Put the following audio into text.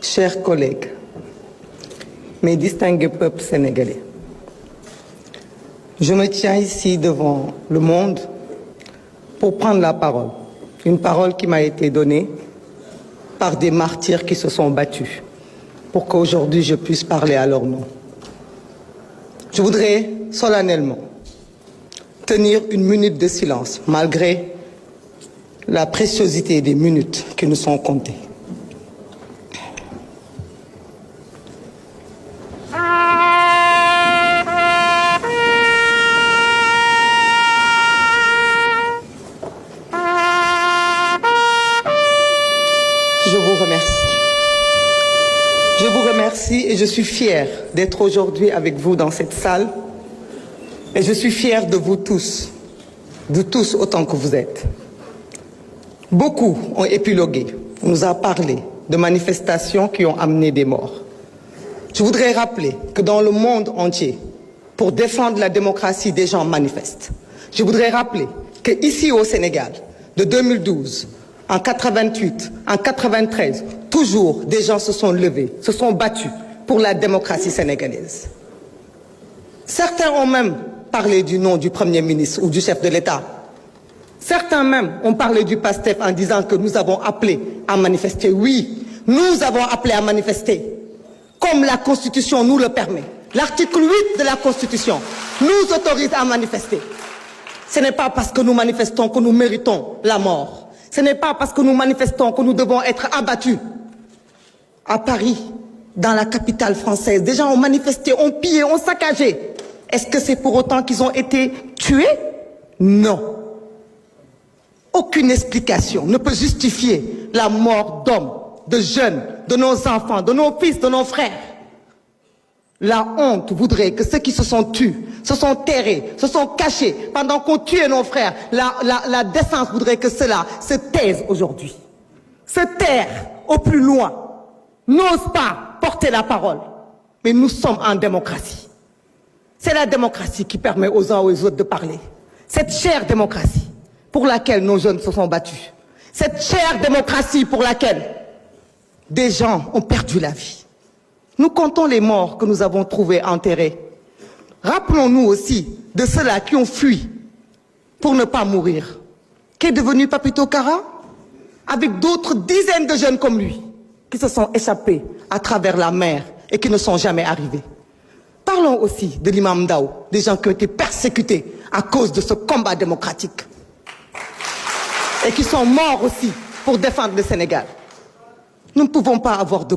chers collègues, mes distingués peuples sénégalais, je me tiens ici devant le monde pour prendre la parole, une parole qui m'a été donnée par des martyrs qui se sont battus pour qu'aujourd'hui je puisse parler à leur nom. Je voudrais solennellement tenir une minute de silence malgré la préciosité des minutes qui nous sont comptées. Je vous remercie. Je vous remercie et je suis fière d'être aujourd'hui avec vous dans cette salle. Et je suis fière de vous tous, autant que vous êtes. Beaucoup ont épilogué, on nous a parlé de manifestations qui ont amené des morts. Je voudrais rappeler que dans le monde entier, pour défendre la démocratie, des gens manifestent. Je voudrais rappeler qu'ici au Sénégal, de 2012, en 88, en 93, toujours des gens se sont levés, se sont battus pour la démocratie sénégalaise. Certains ont même parlé du nom du Premier ministre ou du chef de l'État. Certains même ont parlé du PASTEF en disant que nous avons appelé à manifester. Oui, nous avons appelé à manifester, comme la Constitution nous le permet. L'article 8 de la Constitution nous autorise à manifester. Ce n'est pas parce que nous manifestons que nous méritons la mort. Ce n'est pas parce que nous manifestons que nous devons être abattus. À Paris, dans la capitale française, des gens ont manifesté, ont pillé, ont saccagé. Est-ce que c'est pour autant qu'ils ont été tués? Non. Aucune explication ne peut justifier la mort d'hommes, de jeunes, de nos enfants, de nos fils, de nos frères. La honte voudrait que ceux qui se sont tués, se sont terrés, se sont cachés pendant qu'on tuait nos frères, la décence voudrait que cela se taise aujourd'hui. Se taire au plus loin, n'ose pas porter la parole. Mais nous sommes en démocratie. C'est la démocratie qui permet aux uns et aux autres de parler. Cette chère démocratie pour laquelle nos jeunes se sont battus. Cette chère démocratie pour laquelle des gens ont perdu la vie. Nous comptons les morts que nous avons trouvés enterrés. Rappelons-nous aussi de ceux-là qui ont fui pour ne pas mourir. Qu'est devenu Papito Kara? Avec d'autres dizaines de jeunes comme lui qui se sont échappés à travers la mer et qui ne sont jamais arrivés. Parlons aussi de l'imam Ndao, des gens qui ont été persécutés à cause de ce combat démocratique et qui sont morts aussi pour défendre le Sénégal. Nous ne pouvons pas avoir de